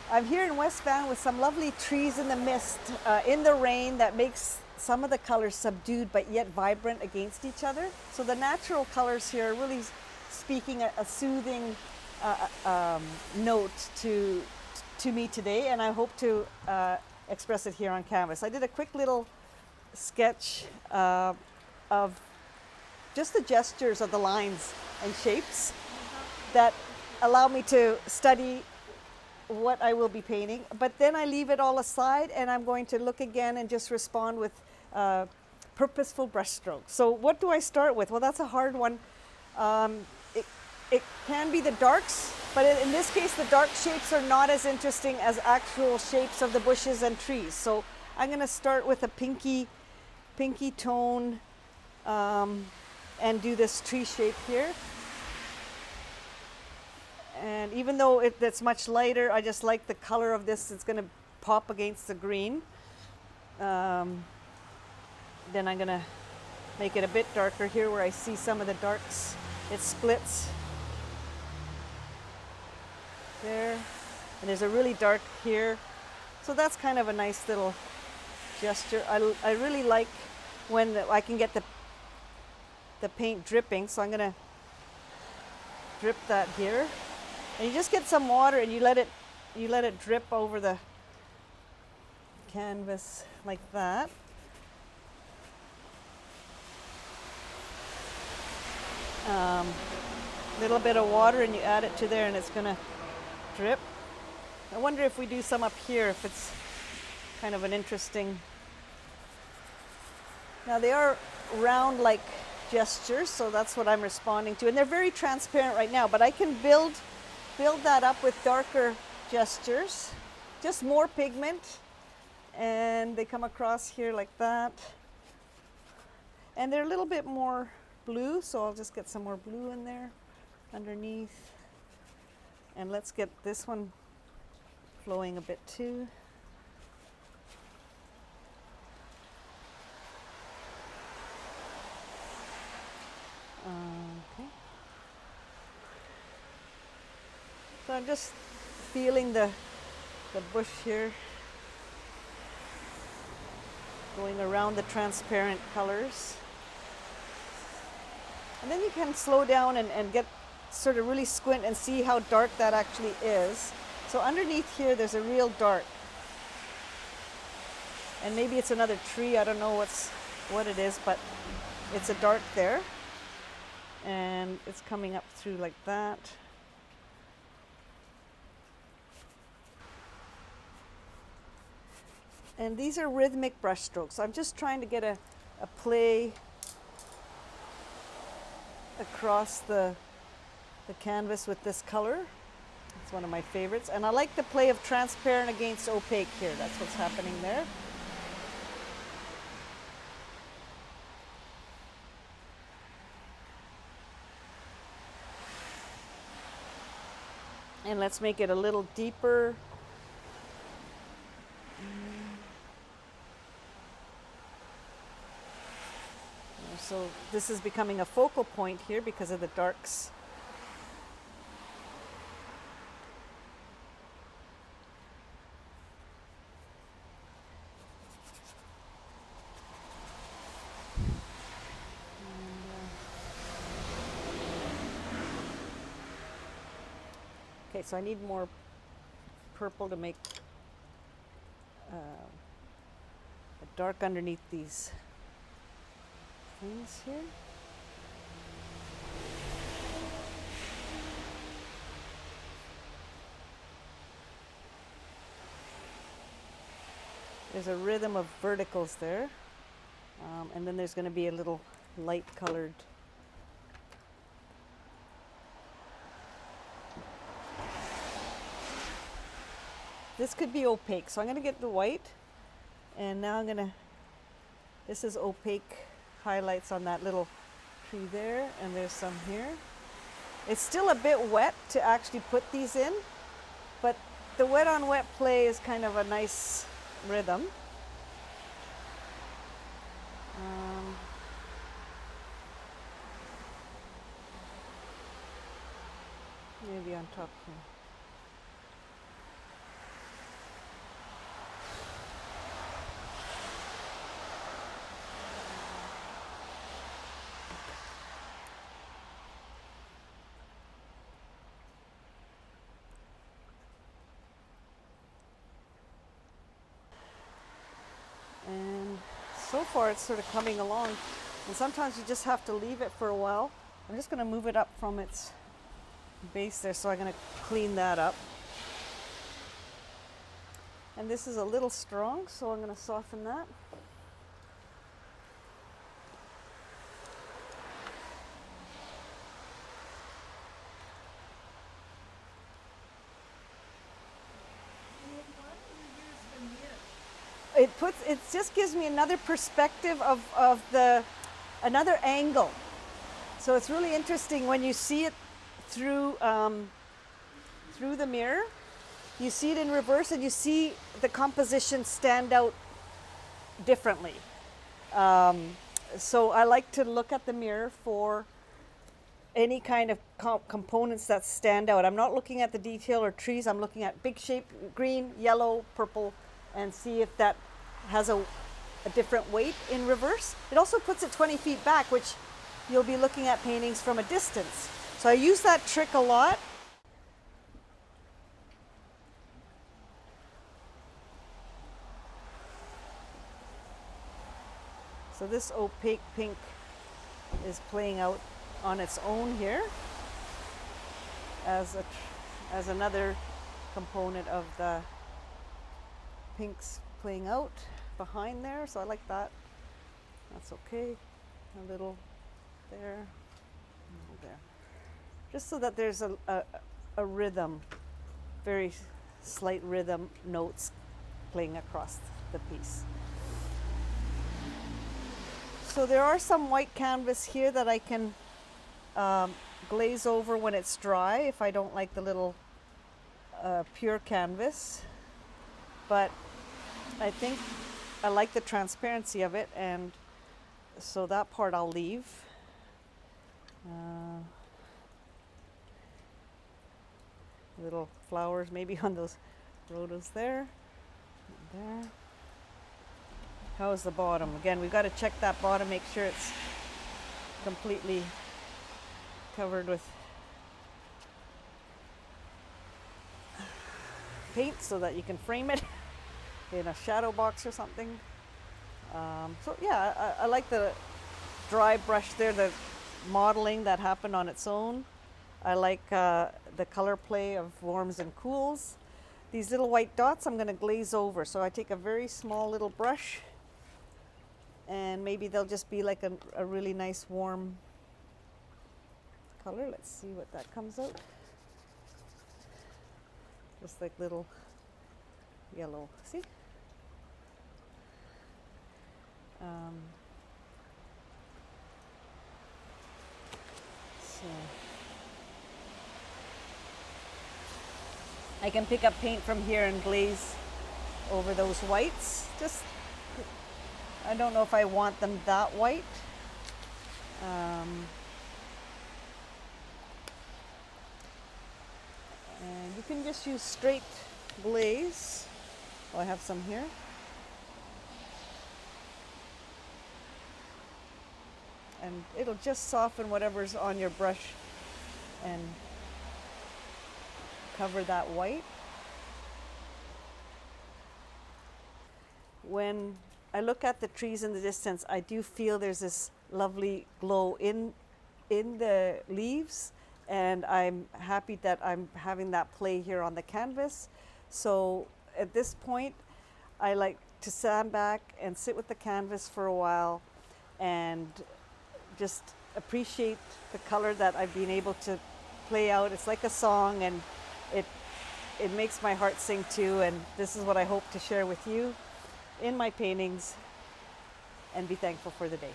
I'm here in West Van with some lovely trees in the mist, in the rain that makes some of the colors subdued but yet vibrant against each other. So the natural colors here are really speaking a soothing note to me today, and I hope to express it here on canvas. I did a quick little sketch of just the gestures of the lines and shapes that allow me to study what I will be painting, but then I leave it all aside and I'm going to look again and just respond with purposeful brushstrokes. So what do I start with? Well, that's a hard one. It can be the darks, but in this case the dark shapes are not as interesting as actual shapes of the bushes and trees. So I'm going to start with a pinky tone and do this tree shape here. And even though it's much lighter, I just like the color of this. It's going to pop against the green. Then I'm going to make it a bit darker here where I see some of the darks. It splits there. And there's a really dark here. So that's kind of a nice little gesture. I really like when I can get the paint dripping. So I'm going to drip that here. And you just get some water and you let it drip over the canvas like that. Little bit of water and you add it to there and it's gonna drip. I wonder if we do some up here, if it's kind of an interesting. Now they are round like gestures, so that's what I'm responding to. And they're very transparent right now, but I can build that up with darker gestures, just more pigment, and they come across here like that. And they're a little bit more blue, so I'll just get some more blue in there underneath. And let's get this one flowing a bit too. Okay. So I'm just feeling the bush here, going around the transparent colors. And then you can slow down and get sort of really squint and see how dark that actually is. So underneath here there's a real dark. And maybe it's another tree, I don't know what it is, but it's a dark there. And it's coming up through like that. And these are rhythmic brush strokes. I'm just trying to get a play across the canvas with this color. It's one of my favorites. And I like the play of transparent against opaque here. That's what's happening there. And let's make it a little deeper. So this is becoming a focal point here because of the darks. Okay, so I need more purple to make a dark underneath these things here. There's a rhythm of verticals there, and then there's going to be a little light colored. This could be opaque, so I'm going to get the white, and now I'm going to, this is opaque highlights on that little tree there, and there's some here. It's still a bit wet to actually put these in, but the wet on wet play is kind of a nice rhythm. Maybe on top here. so far it's sort of coming along. And sometimes you just have to leave it for a while. I'm just going to move it up from its base there, so I'm going to clean that up. And this is a little strong, so I'm going to soften that. It just gives me another perspective of another angle. So it's really interesting when you see it through the mirror. You see it in reverse, and you see the composition stand out differently. So I like to look at the mirror for any kind of components that stand out. I'm not looking at the detail or trees. I'm looking at big shape, green, yellow, purple, and see if that has a different weight in reverse. It also puts it 20 feet back, which you'll be looking at paintings from a distance. So I use that trick a lot. So this opaque pink is playing out on its own here as another component of the pinks playing out behind there. So I like that. That's okay. A little there, a little there. Just so that there's a rhythm, very slight rhythm notes playing across the piece. So there are some white canvas here that I can glaze over when it's dry if I don't like the little pure canvas. But I think I like the transparency of it, and so that part I'll leave. Little flowers maybe on those rhodos there. There. How's the bottom? Again, we've got to check that bottom, make sure it's completely covered with paint so that you can frame it in a shadow box or something. So yeah, I like the dry brush there, the modeling that happened on its own. I like the color play of warms and cools. These little white dots I'm going to glaze over. So I take a very small little brush, and maybe they'll just be like a really nice warm color. Let's see what that comes out. Just like little yellow, see? So I can pick up paint from here and glaze over those whites. Just, I don't know if I want them that white. And you can just use straight glaze. Oh, I have some here. And it'll just soften whatever's on your brush and cover that white. When I look at the trees in the distance, I do feel there's this lovely glow in the leaves, and I'm happy that I'm having that play here on the canvas. So at this point, I like to stand back and sit with the canvas for a while and just appreciate the color that I've been able to play out. It's like a song, and it makes my heart sing too, and this is what I hope to share with you in my paintings, and be thankful for the day.